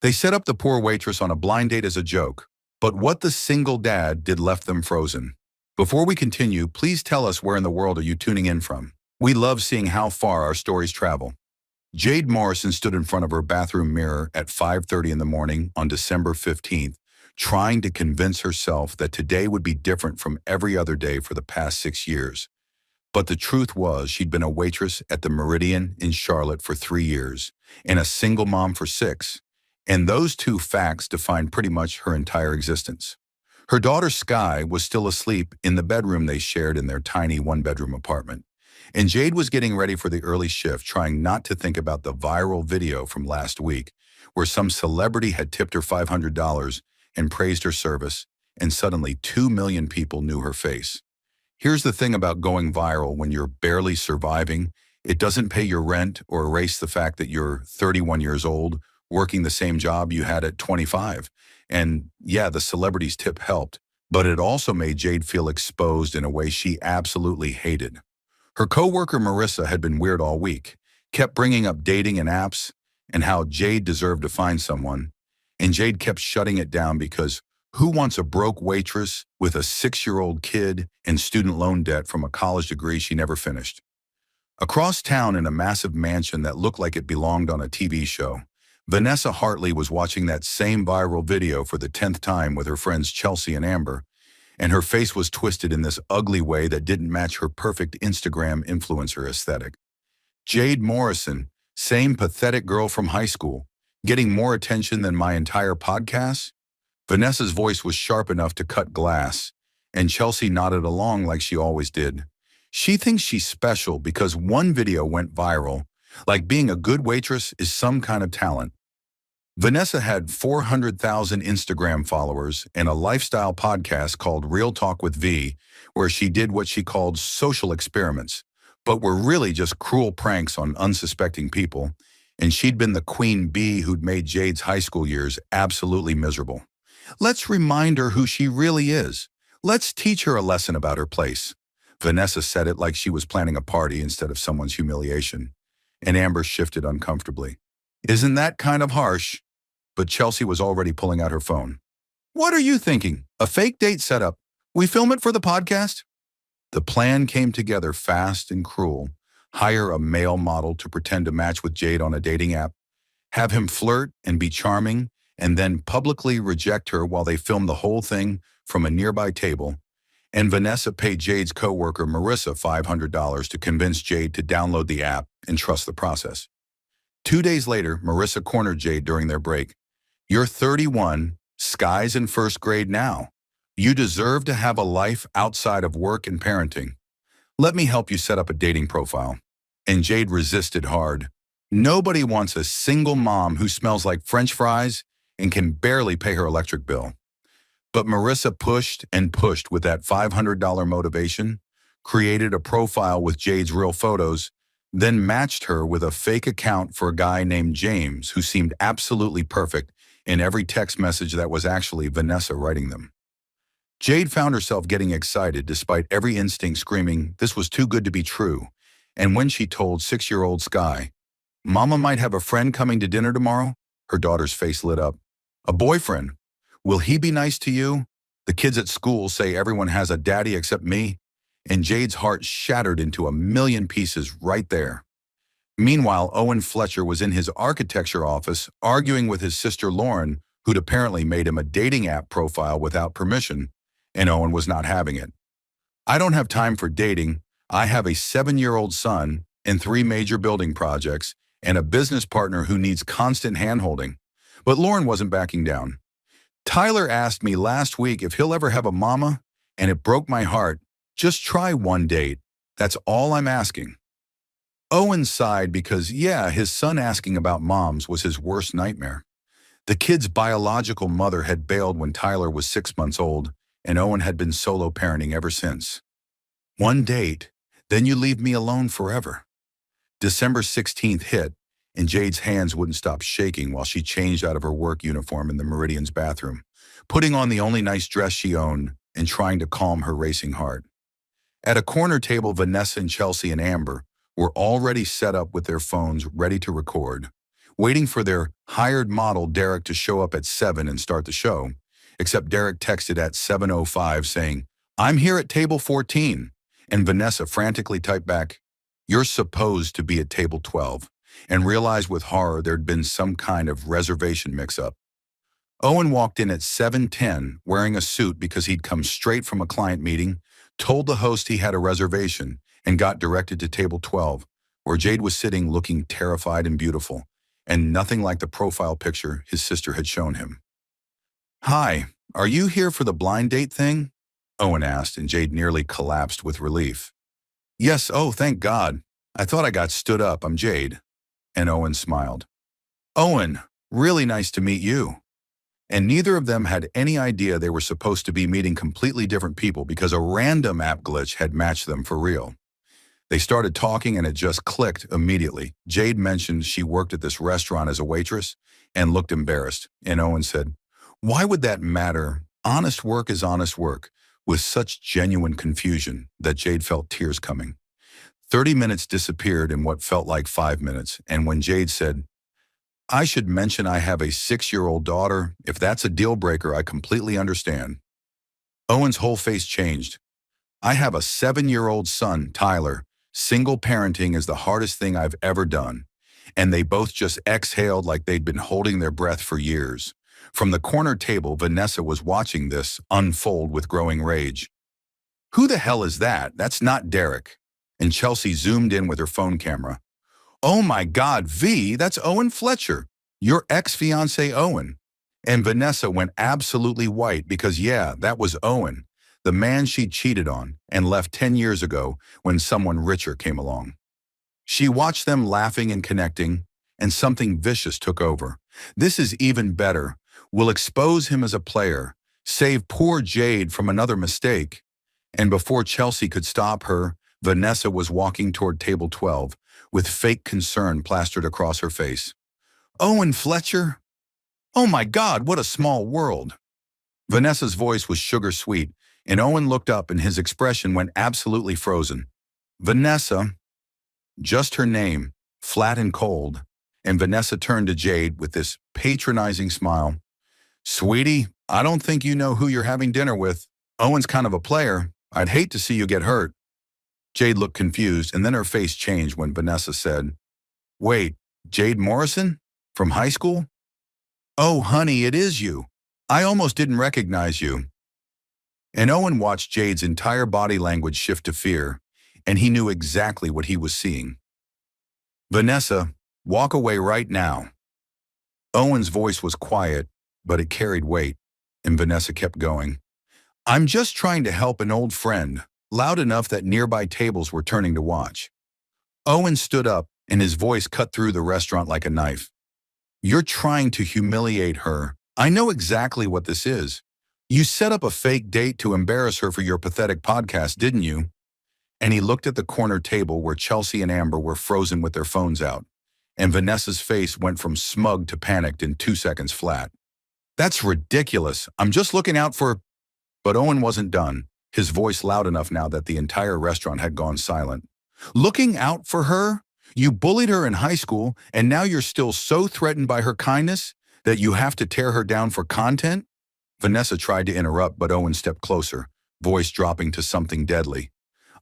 They set up the poor waitress on a blind date as a joke, but what the single dad did left them frozen. Before we continue, please tell us where in the world are you tuning in from. We love seeing how far our stories travel. Jade Morrison stood in front of her bathroom mirror at 5:30 in the morning on December 15th, trying to convince herself that today would be different from every other day for the past 6 years. But the truth was she'd been a waitress at the Meridian in Charlotte for 3 years and a single mom for 6. And those two facts defined pretty much her entire existence. Her daughter Sky was still asleep in the bedroom they shared in their tiny one-bedroom apartment. And Jade was getting ready for the early shift, trying not to think about the viral video from last week, where some celebrity had tipped her $500 and praised her service, and suddenly 2 million people knew her face. Here's the thing about going viral when you're barely surviving. It doesn't pay your rent or erase the fact that you're 31 years old, working the same job you had at 25. And yeah, the celebrity's tip helped, but it also made Jade feel exposed in a way she absolutely hated. Her coworker Marissa had been weird all week, kept bringing up dating and apps and how Jade deserved to find someone. And Jade kept shutting it down because who wants a broke waitress with a 6-year-old kid and student loan debt from a college degree she never finished? Across town in a massive mansion that looked like it belonged on a TV show, Vanessa Hartley was watching that same viral video for the 10th time with her friends Chelsea and Amber, and her face was twisted in this ugly way that didn't match her perfect Instagram influencer aesthetic. Jade Morrison, same pathetic girl from high school, getting more attention than my entire podcast? Vanessa's voice was sharp enough to cut glass, and Chelsea nodded along like she always did. She thinks she's special because one video went viral, like being a good waitress is some kind of talent. Vanessa had 400,000 Instagram followers and a lifestyle podcast called Real Talk with V, where she did what she called social experiments, but were really just cruel pranks on unsuspecting people, and she'd been the queen bee who'd made Jade's high school years absolutely miserable. Let's remind her who she really is. Let's teach her a lesson about her place. Vanessa said it like she was planning a party instead of someone's humiliation, and Amber shifted uncomfortably. Isn't that kind of harsh? But Chelsea was already pulling out her phone. What are you thinking? A fake date setup? We film it for the podcast? The plan came together fast and cruel. Hire a male model to pretend to match with Jade on a dating app, have him flirt and be charming, and then publicly reject her while they filmed the whole thing from a nearby table. And Vanessa paid Jade's coworker Marissa $500 to convince Jade to download the app and trust the process. 2 days later, Marissa cornered Jade during their break. You're 31, Sky's in first grade now. You deserve to have a life outside of work and parenting. Let me help you set up a dating profile. And Jade resisted hard. Nobody wants a single mom who smells like French fries and can barely pay her electric bill. But Marissa pushed and pushed with that $500 motivation, created a profile with Jade's real photos, then matched her with a fake account for a guy named James who seemed absolutely perfect in every text message that was actually Vanessa writing them. Jade found herself getting excited despite every instinct screaming this was too good to be true, and when she told 6-year-old Sky, "Mama might have a friend coming to dinner tomorrow," her daughter's face lit up. "A boyfriend? Will he be nice to you? The kids at school say everyone has a daddy except me." And Jade's heart shattered into a million pieces right there. Meanwhile, Owen Fletcher was in his architecture office arguing with his sister Lauren, who'd apparently made him a dating app profile without permission, and Owen was not having it. "I don't have time for dating. I have a 7-year-old son and 3 major building projects and a business partner who needs constant handholding." But Lauren wasn't backing down. "Tyler asked me last week if he'll ever have a mama, and it broke my heart. Just try one date. That's all I'm asking." Owen sighed because, yeah, his son asking about moms was his worst nightmare. The kid's biological mother had bailed when Tyler was 6 months old, and Owen had been solo parenting ever since. "One date, then you leave me alone forever." December 16th hit, and Jade's hands wouldn't stop shaking while she changed out of her work uniform in the Meridian's bathroom, putting on the only nice dress she owned and trying to calm her racing heart. At a corner table, Vanessa and Chelsea and Amber were already set up with their phones ready to record. waiting for their hired model Derek to show up at 7 and start the show, except Derek texted at 7:05 saying, "I'm here at table 14," and Vanessa frantically typed back, "You're supposed to be at table 12," and realized with horror there'd been some kind of reservation mix-up. Owen walked in at 7:10 wearing a suit because he'd come straight from a client meeting, told the host he had a reservation, and got directed to table 12, where Jade was sitting looking terrified and beautiful, and nothing like the profile picture his sister had shown him. "Hi, are you here for the blind date thing?" Owen asked, and Jade nearly collapsed with relief. "Yes, oh, thank God. I thought I got stood up. I'm Jade." And Owen smiled. "Owen, really nice to meet you." And neither of them had any idea they were supposed to be meeting completely different people because a random app glitch had matched them for real. They started talking and it just clicked immediately. Jade mentioned she worked at this restaurant as a waitress and looked embarrassed, and Owen said, "Why would that matter? Honest work is honest work," with such genuine confusion that Jade felt tears coming. 30 minutes disappeared in what felt like 5 minutes, and when Jade said, "I should mention I have a 6-year-old daughter. If that's a deal breaker, I completely understand." Owen's whole face changed. "I have a 7-year-old son, Tyler. Single parenting is the hardest thing I've ever done." And they both just exhaled like they'd been holding their breath for years. From the corner table, Vanessa was watching this unfold with growing rage. "Who the hell is that? That's not Derek." And Chelsea zoomed in with her phone camera. "Oh my God, V, that's Owen Fletcher, your ex-fiancé Owen." And Vanessa went absolutely white because yeah, that was Owen, the man she cheated on and left 10 years ago when someone richer came along. She watched them laughing and connecting, and something vicious took over. "This is even better. We'll expose him as a player, save poor Jade from another mistake." And before Chelsea could stop her, Vanessa was walking toward table 12, with fake concern plastered across her face. "Owen Fletcher? Oh my God, what a small world." Vanessa's voice was sugar sweet, and Owen looked up and his expression went absolutely frozen. "Vanessa," just her name, flat and cold, and Vanessa turned to Jade with this patronizing smile. "Sweetie, I don't think you know who you're having dinner with. Owen's kind of a player. I'd hate to see you get hurt." Jade looked confused, and then her face changed when Vanessa said, "Wait, Jade Morrison? From high school? Oh, honey, it is you. I almost didn't recognize you." And Owen watched Jade's entire body language shift to fear, and he knew exactly what he was seeing. "Vanessa, walk away right now." Owen's voice was quiet, but it carried weight, and Vanessa kept going. "I'm just trying to help an old friend," loud enough that nearby tables were turning to watch. Owen stood up, and his voice cut through the restaurant like a knife. "You're trying to humiliate her. I know exactly what this is. You set up a fake date to embarrass her for your pathetic podcast, didn't you?" And he looked at the corner table where Chelsea and Amber were frozen with their phones out, and Vanessa's face went from smug to panicked in 2 seconds flat. "That's ridiculous. I'm just looking out for—" But Owen wasn't done, his voice loud enough now that the entire restaurant had gone silent. "Looking out for her? You bullied her in high school, and now you're still so threatened by her kindness that you have to tear her down for content?" Vanessa tried to interrupt, but Owen stepped closer, voice dropping to something deadly.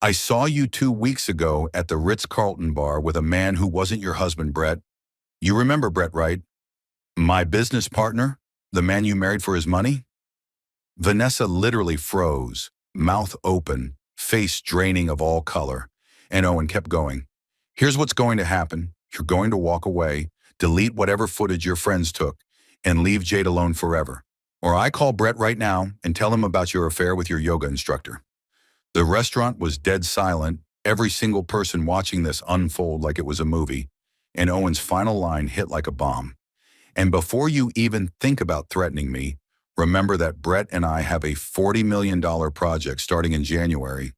"I saw you 2 weeks ago at the Ritz-Carlton bar with a man who wasn't your husband, Brett. You remember Brett, right? My business partner? The man you married for his money?" Vanessa literally froze, mouth open, face draining of all color, and Owen kept going. "Here's what's going to happen. You're going to walk away, delete whatever footage your friends took, and leave Jade alone forever. Or I call Brett right now and tell him about your affair with your yoga instructor." The restaurant was dead silent, every single person watching this unfold like it was a movie, and Owen's final line hit like a bomb. "And before you even think about threatening me, remember that Brett and I have a $40 million project starting in January.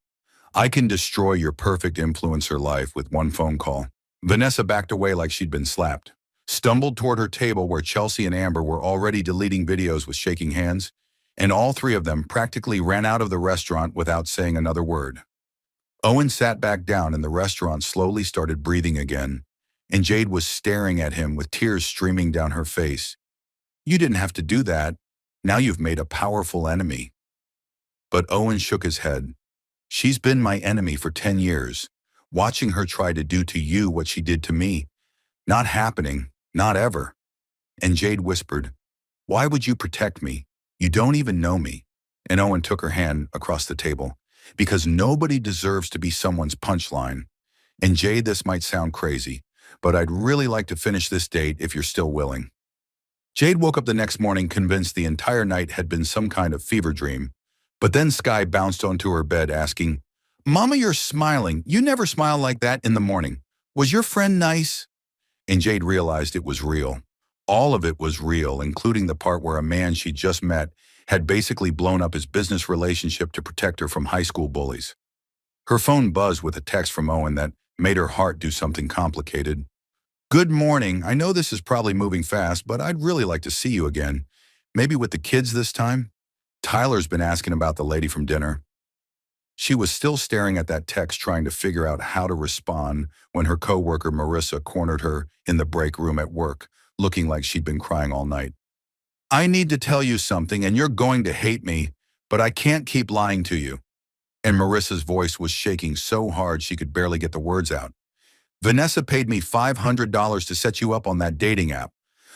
I can destroy your perfect influencer life with one phone call." Vanessa backed away like she'd been slapped, stumbled toward her table where Chelsea and Amber were already deleting videos with shaking hands, and all three of them practically ran out of the restaurant without saying another word. Owen sat back down and the restaurant slowly started breathing again, and Jade was staring at him with tears streaming down her face. You didn't have to do that. Now you've made a powerful enemy. But Owen shook his head. She's been my enemy for 10 years. Watching her try to do to you what she did to me. Not happening. Not ever. And Jade whispered, why would you protect me? You don't even know me. And Owen took her hand across the table. Because nobody deserves to be someone's punchline. And Jade, this might sound crazy, but I'd really like to finish this date if you're still willing. Jade woke up the next morning convinced the entire night had been some kind of fever dream. But then Sky bounced onto her bed asking, Mama, you're smiling. You never smile like that in the morning. Was your friend nice? And Jade realized it was real. All of it was real, including the part where a man she just met had basically blown up his business relationship to protect her from high school bullies. Her phone buzzed with a text from Owen that made her heart do something complicated. Good morning. I know this is probably moving fast, but I'd really like to see you again. Maybe with the kids this time? Tyler's been asking about the lady from dinner. She was still staring at that text trying to figure out how to respond when her coworker Marissa cornered her in the break room at work, looking like she'd been crying all night. I need to tell you something and you're going to hate me, but I can't keep lying to you. And Marissa's voice was shaking so hard she could barely get the words out. Vanessa paid me $500 to set you up on that dating app.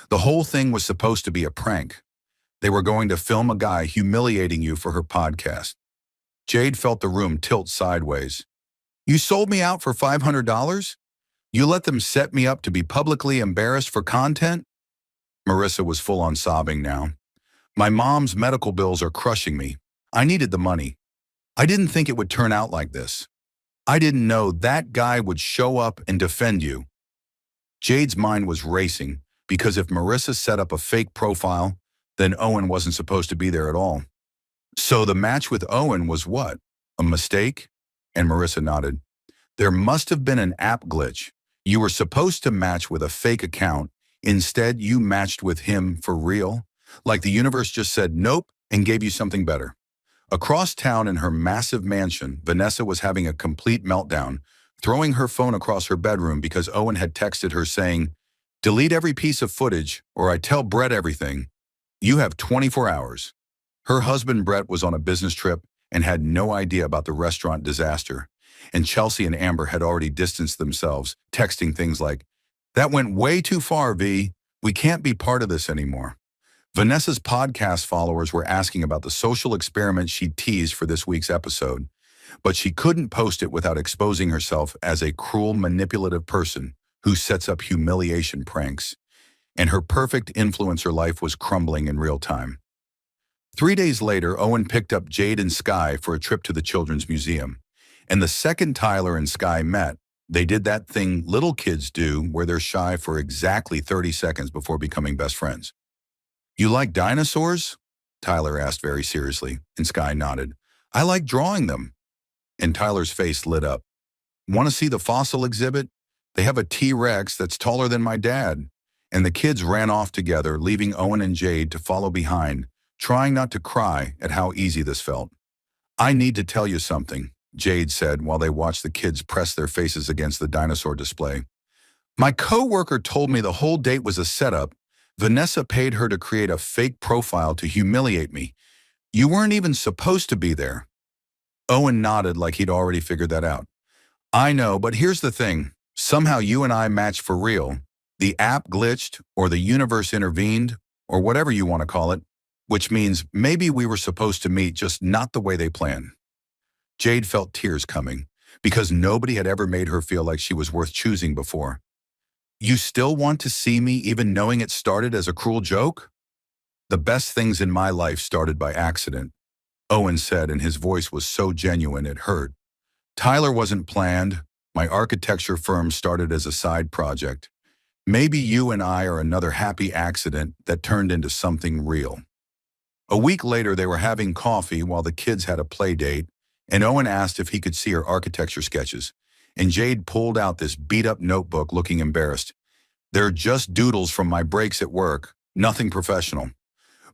The whole thing was supposed to be a prank. They were going to film a guy humiliating you for her podcast. Jade felt the room tilt sideways. You sold me out for $500? You let them set me up to be publicly embarrassed for content? Marissa was full on sobbing now. My mom's medical bills are crushing me. I needed the money. I didn't think it would turn out like this. I didn't know that guy would show up and defend you. Jade's mind was racing because if Marissa set up a fake profile, then Owen wasn't supposed to be there at all. So the match with Owen was what? A mistake? And Marissa nodded. There must have been an app glitch. You were supposed to match with a fake account. Instead, you matched with him for real. Like the universe just said nope and gave you something better. Across town in her massive mansion, Vanessa was having a complete meltdown, throwing her phone across her bedroom because Owen had texted her saying, delete every piece of footage or I tell Brett everything. You have 24 hours. Her husband Brett was on a business trip and had no idea about the restaurant disaster. And Chelsea and Amber had already distanced themselves, texting things like, that went way too far, V. We can't be part of this anymore. Vanessa's podcast followers were asking about the social experiment she teased for this week's episode, but she couldn't post it without exposing herself as a cruel, manipulative person who sets up humiliation pranks. And her perfect influencer life was crumbling in real time. 3 days later, Owen picked up Jade and Sky for a trip to the Children's Museum. And the second Tyler and Sky met, they did that thing little kids do where they're shy for exactly 30 seconds before becoming best friends. You like dinosaurs? Tyler asked very seriously, and Sky nodded. I like drawing them. And Tyler's face lit up. Want to see the fossil exhibit? They have a T-Rex that's taller than my dad. And the kids ran off together, leaving Owen and Jade to follow behind, trying not to cry at how easy this felt. I need to tell you something, Jade said while they watched the kids press their faces against the dinosaur display. My coworker told me the whole date was a setup. Vanessa paid her to create a fake profile to humiliate me. You weren't even supposed to be there. Owen nodded like he'd already figured that out. I know, but here's the thing. Somehow you and I matched for real. The app glitched, or the universe intervened, or whatever you want to call it, which means maybe we were supposed to meet, just not the way they planned. Jade felt tears coming, because nobody had ever made her feel like she was worth choosing before. You still want to see me even knowing it started as a cruel joke? The best things in my life started by accident, Owen said, and his voice was so genuine it hurt. Tyler wasn't planned. My architecture firm started as a side project. Maybe you and I are another happy accident that turned into something real. A week later, they were having coffee while the kids had a play date, and Owen asked if he could see her architecture sketches. And Jade pulled out this beat-up notebook looking embarrassed. They're just doodles from my breaks at work, nothing professional.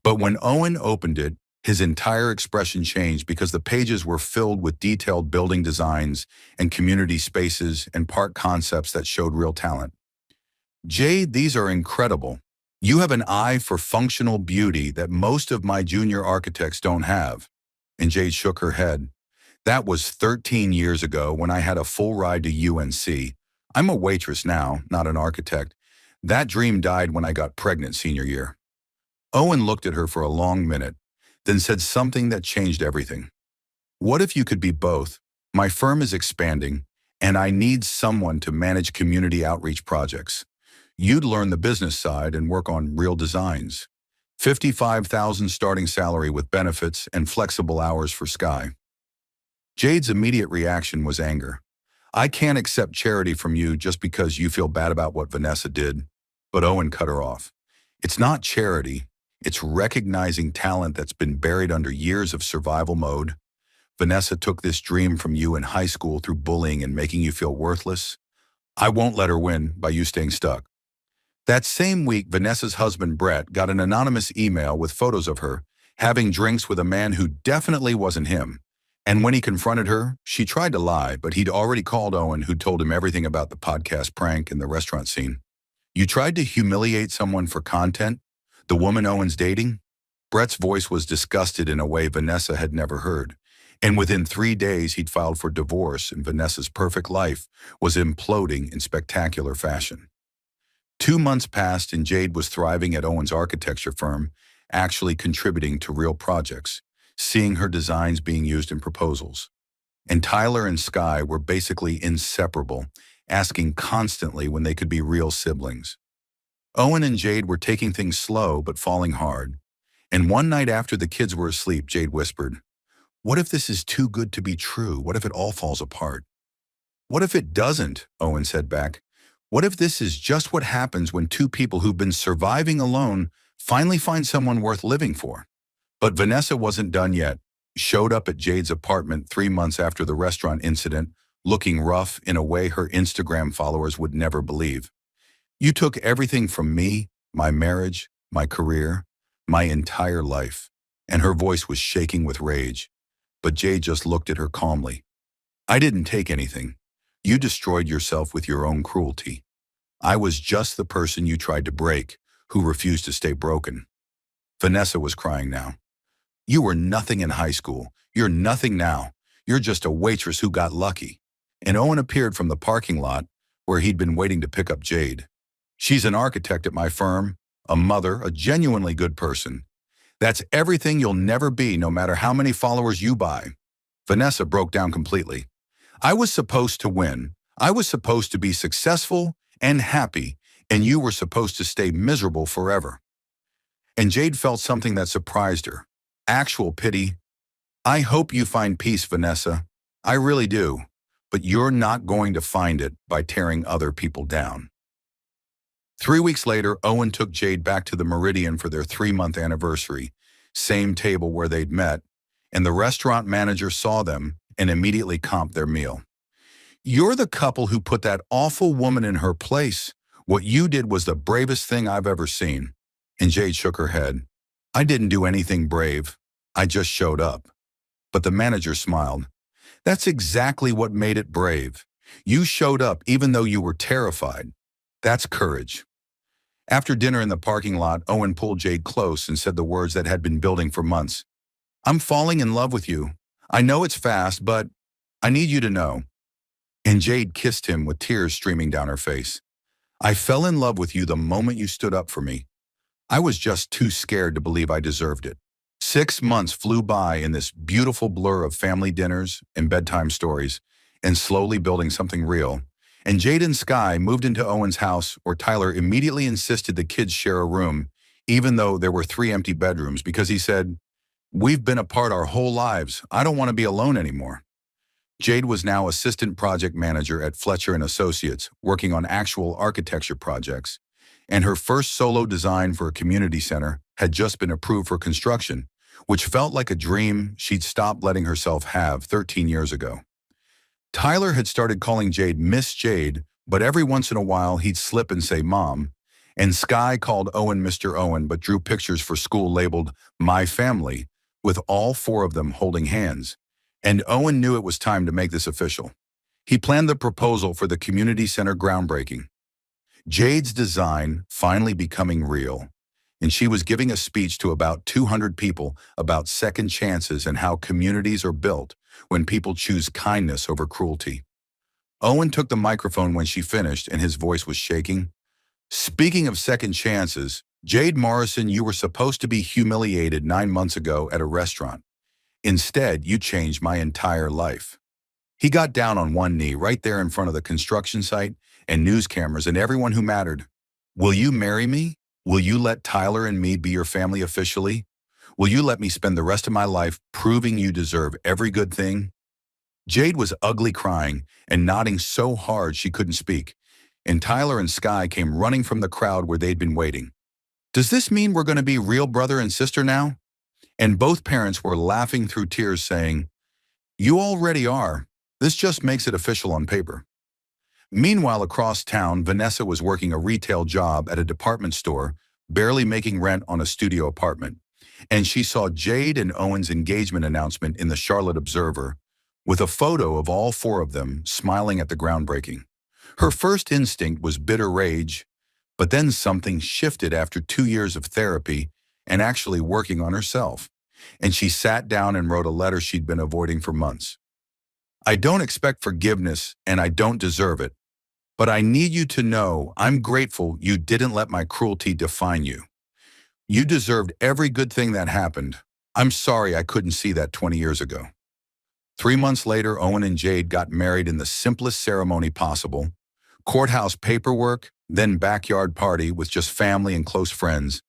But when Owen opened it, his entire expression changed because the pages were filled with detailed building designs and community spaces and park concepts that showed real talent. Jade, these are incredible. You have an eye for functional beauty that most of my junior architects don't have. And Jade shook her head. That was 13 years ago when I had a full ride to UNC. I'm a waitress now, not an architect. That dream died when I got pregnant senior year. Owen looked at her for a long minute, then said something that changed everything. What if you could be both? My firm is expanding, and I need someone to manage community outreach projects. You'd learn the business side and work on real designs. 55,000 starting salary with benefits and flexible hours for Sky. Jade's immediate reaction was anger. I can't accept charity from you just because you feel bad about what Vanessa did. But Owen cut her off. It's not charity. It's recognizing talent that's been buried under years of survival mode. Vanessa took this dream from you in high school through bullying and making you feel worthless. I won't let her win by you staying stuck. That same week, Vanessa's husband, Brett, got an anonymous email with photos of her having drinks with a man who definitely wasn't him. And when he confronted her, she tried to lie, but he'd already called Owen, who told him everything about the podcast prank and the restaurant scene. You tried to humiliate someone for content? The woman Owen's dating? Brett's voice was disgusted in a way Vanessa had never heard. And within 3 days, he'd filed for divorce, and Vanessa's perfect life was imploding in spectacular fashion. 2 months passed, and Jade was thriving at Owen's architecture firm, actually contributing to real projects, seeing her designs being used in proposals. And Tyler and Sky were basically inseparable, asking constantly when they could be real siblings. Owen and Jade were taking things slow but falling hard. And one night after the kids were asleep, Jade whispered, "What if this is too good to be true? What if it all falls apart?" "What if it doesn't?" Owen said back. "What if this is just what happens when two people who've been surviving alone finally find someone worth living for?" But Vanessa wasn't done yet. Showed up at Jade's apartment 3 months after the restaurant incident, looking rough in a way her Instagram followers would never believe. "You took everything from me, my marriage, my career, my entire life." And her voice was shaking with rage. But Jade just looked at her calmly. "I didn't take anything. You destroyed yourself with your own cruelty. I was just the person you tried to break, who refused to stay broken." Vanessa was crying now. "You were nothing in high school. You're nothing now. You're just a waitress who got lucky." And Owen appeared from the parking lot where he'd been waiting to pick up Jade. "She's an architect at my firm, a mother, a genuinely good person. That's everything you'll never be, no matter how many followers you buy." Vanessa broke down completely. "I was supposed to win. I was supposed to be successful and happy, and you were supposed to stay miserable forever." And Jade felt something that surprised her. Actual pity. "I hope you find peace, Vanessa. I really do. But you're not going to find it by tearing other people down." 3 weeks later, Owen took Jade back to the Meridian for their 3-month anniversary, same table where they'd met, and the restaurant manager saw them and immediately comped their meal. "You're the couple who put that awful woman in her place. What you did was the bravest thing I've ever seen." And Jade shook her head. "I didn't do anything brave. I just showed up." But the manager smiled. "That's exactly what made it brave. You showed up even though you were terrified. That's courage." After dinner in the parking lot, Owen pulled Jade close and said the words that had been building for months. "I'm falling in love with you. I know it's fast, but I need you to know." And Jade kissed him with tears streaming down her face. "I fell in love with you the moment you stood up for me. I was just too scared to believe I deserved it." 6 months flew by in this beautiful blur of family dinners and bedtime stories, and slowly building something real. And Jade and Sky moved into Owen's house, where Tyler immediately insisted the kids share a room, even though there were 3 empty bedrooms, because he said, "We've been apart our whole lives. I don't want to be alone anymore." Jade was now assistant project manager at Fletcher & Associates, working on actual architecture projects. And her first solo design for a community center had just been approved for construction, which felt like a dream she'd stopped letting herself have 13 years ago. Tyler had started calling Jade Miss Jade, but every once in a while he'd slip and say Mom. And Sky called Owen Mr. Owen, but drew pictures for school labeled My Family, with all 4 of them holding hands. And Owen knew it was time to make this official. He planned the proposal for the community center groundbreaking. Jade's design finally becoming real, and she was giving a speech to about 200 people about second chances and how communities are built when people choose kindness over cruelty. Owen took the microphone when she finished, and his voice was shaking. Speaking of second chances, Jade Morrison, you were supposed to be humiliated 9 months ago at a restaurant. Instead, you changed my entire life. He got down on one knee right there in front of the construction site and news cameras and everyone who mattered. Will you marry me? Will you let Tyler and me be your family officially? Will you let me spend the rest of my life proving you deserve every good thing? Jade was ugly crying and nodding so hard she couldn't speak, and Tyler and Sky came running from the crowd where they'd been waiting. Does this mean we're going to be real brother and sister now? And both parents were laughing through tears saying, you already are. This just makes it official on paper. Meanwhile, across town, Vanessa was working a retail job at a department store, barely making rent on a studio apartment, and she saw Jade and Owen's engagement announcement in the Charlotte Observer, with a photo of all four of them smiling at the groundbreaking. Her first instinct was bitter rage, but then something shifted after 2 years of therapy and actually working on herself, and she sat down and wrote a letter she'd been avoiding for months. I don't expect forgiveness, and I don't deserve it, but I need you to know I'm grateful you didn't let my cruelty define you. You deserved every good thing that happened. I'm sorry I couldn't see that 20 years ago. 3 months later, Owen and Jade got married in the simplest ceremony possible. Courthouse paperwork, then backyard party with just family and close friends.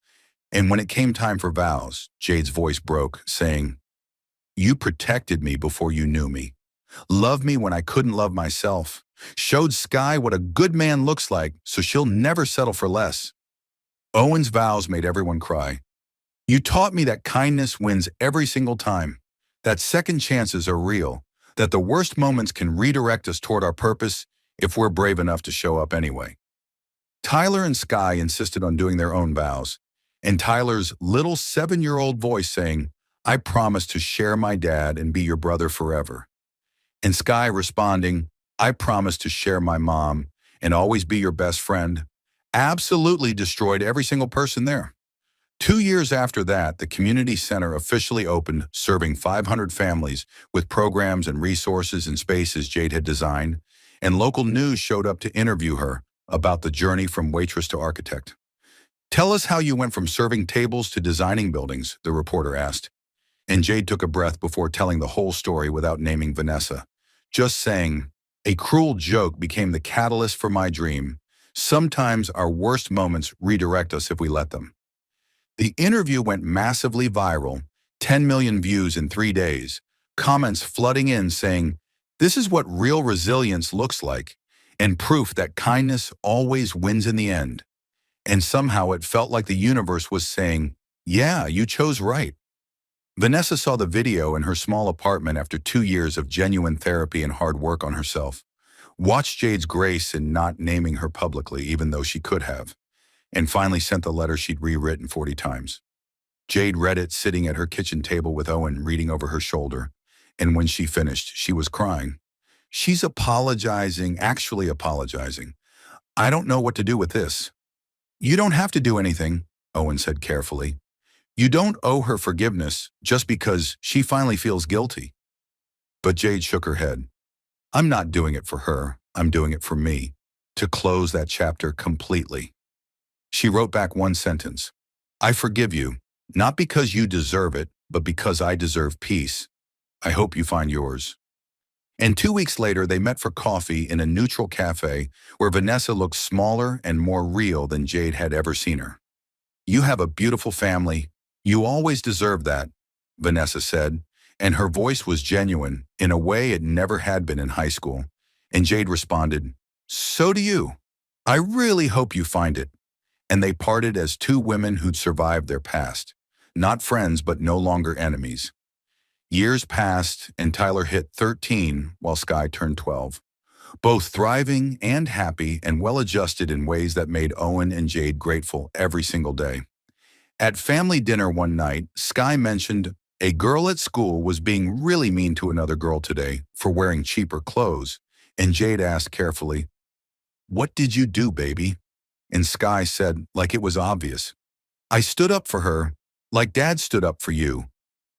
And when it came time for vows, Jade's voice broke, saying, you protected me before you knew me. Loved me when I couldn't love myself. Showed Sky what a good man looks like, so she'll never settle for less. Owen's vows made everyone cry. You taught me that kindness wins every single time, that second chances are real, that the worst moments can redirect us toward our purpose if we're brave enough to show up anyway. Tyler and Sky insisted on doing their own vows, and Tyler's little 7-year-old voice saying, I promise to share my dad and be your brother forever. And Sky responding, I promise to share my mom and always be your best friend, absolutely destroyed every single person there. 2 years after that, the community center officially opened, serving 500 families with programs and resources and spaces Jade had designed, and local news showed up to interview her about the journey from waitress to architect. Tell us how you went from serving tables to designing buildings, the reporter asked. And Jade took a breath before telling the whole story without naming Vanessa, just saying, a cruel joke became the catalyst for my dream. Sometimes our worst moments redirect us if we let them. The interview went massively viral, 10 million views in 3 days, comments flooding in saying, this is what real resilience looks like, and proof that kindness always wins in the end. And somehow it felt like the universe was saying, yeah, you chose right. Vanessa saw the video in her small apartment after 2 years of genuine therapy and hard work on herself, watched Jade's grace in not naming her publicly even though she could have, and finally sent the letter she'd rewritten 40 times. Jade read it sitting at her kitchen table with Owen reading over her shoulder, and when she finished, she was crying. She's apologizing, actually apologizing. I don't know what to do with this. You don't have to do anything, Owen said carefully. You don't owe her forgiveness just because she finally feels guilty. But Jade shook her head. I'm not doing it for her. I'm doing it for me, to close that chapter completely. She wrote back one sentence. I forgive you, not because you deserve it, but because I deserve peace. I hope you find yours. And 2 weeks later, they met for coffee in a neutral cafe where Vanessa looked smaller and more real than Jade had ever seen her. You have a beautiful family. You always deserve that, Vanessa said, and her voice was genuine in a way it never had been in high school. And Jade responded, so do you. I really hope you find it. And they parted as two women who'd survived their past, not friends but no longer enemies. Years passed and Tyler hit 13 while Sky turned 12, both thriving and happy and well-adjusted in ways that made Owen and Jade grateful every single day. At family dinner one night, Sky mentioned a girl at school was being really mean to another girl today for wearing cheaper clothes, and Jade asked carefully, what did you do, baby? And Sky said, like it was obvious, I stood up for her, like Dad stood up for you.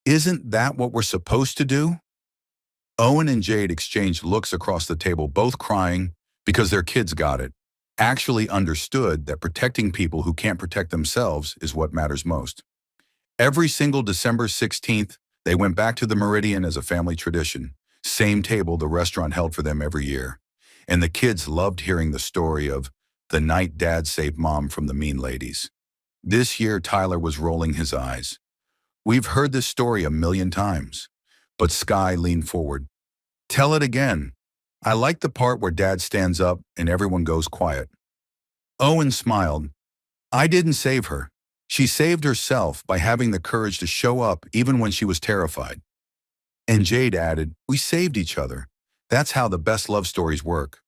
Isn't that what we're supposed to do? Owen and Jade exchanged looks across the table, both crying because their kids got it. Actually understood that protecting people who can't protect themselves is what matters most. Every single December 16th, they went back to the Meridian as a family tradition. Same table the restaurant held for them every year. And the kids loved hearing the story of the night Dad saved Mom from the mean ladies. This year, Tyler was rolling his eyes. We've heard this story a million times. But Sky leaned forward. Tell it again. I like the part where Dad stands up and everyone goes quiet. Owen smiled. I didn't save her. She saved herself by having the courage to show up even when she was terrified. And Jade added, we saved each other. That's how the best love stories work.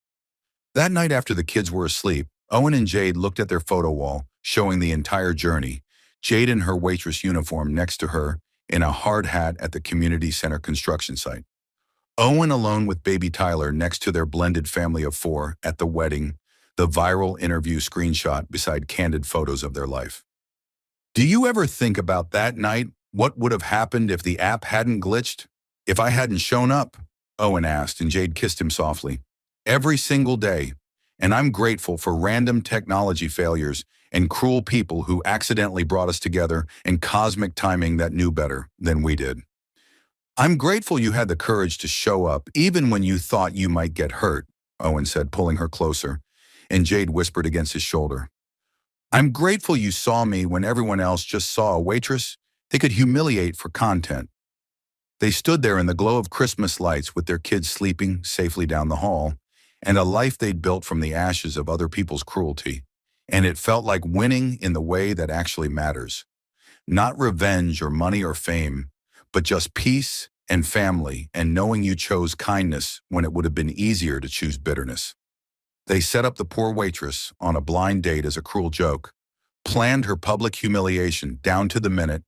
That night after the kids were asleep, Owen and Jade looked at their photo wall, showing the entire journey. Jade in her waitress uniform next to her, in a hard hat at the community center construction site. Owen alone with baby Tyler next to their blended family of 4 at the wedding, the viral interview screenshot beside candid photos of their life. Do you ever think about that night? What would have happened if the app hadn't glitched? If I hadn't shown up? Owen asked, and Jade kissed him softly. Every single day. And I'm grateful for random technology failures and cruel people who accidentally brought us together and cosmic timing that knew better than we did. I'm grateful you had the courage to show up even when you thought you might get hurt, Owen said, pulling her closer, and Jade whispered against his shoulder. I'm grateful you saw me when everyone else just saw a waitress they could humiliate for content. They stood there in the glow of Christmas lights with their kids sleeping safely down the hall, and a life they'd built from the ashes of other people's cruelty. And it felt like winning in the way that actually matters. Not revenge or money or fame, but just peace and family and knowing you chose kindness when it would have been easier to choose bitterness. They set up the poor waitress on a blind date as a cruel joke, planned her public humiliation down to the minute,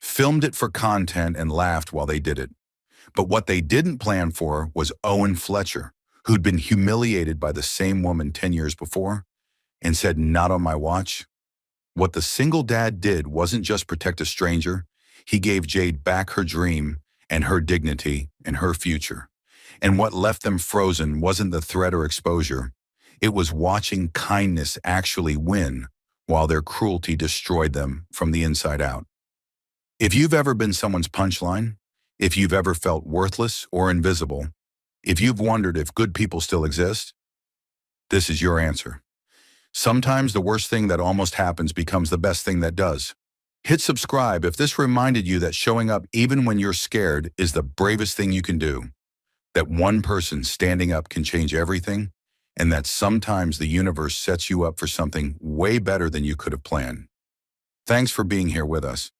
filmed it for content and laughed while they did it. But what they didn't plan for was Owen Fletcher, who'd been humiliated by the same woman 10 years before and said, not on my watch. What the single dad did wasn't just protect a stranger. He gave Jade back her dream and her dignity and her future. And what left them frozen wasn't the threat or exposure. It was watching kindness actually win while their cruelty destroyed them from the inside out. If you've ever been someone's punchline, if you've ever felt worthless or invisible, if you've wondered if good people still exist, this is your answer. Sometimes the worst thing that almost happens becomes the best thing that does. Hit subscribe if this reminded you that showing up even when you're scared is the bravest thing you can do, that one person standing up can change everything, and that sometimes the universe sets you up for something way better than you could have planned. Thanks for being here with us.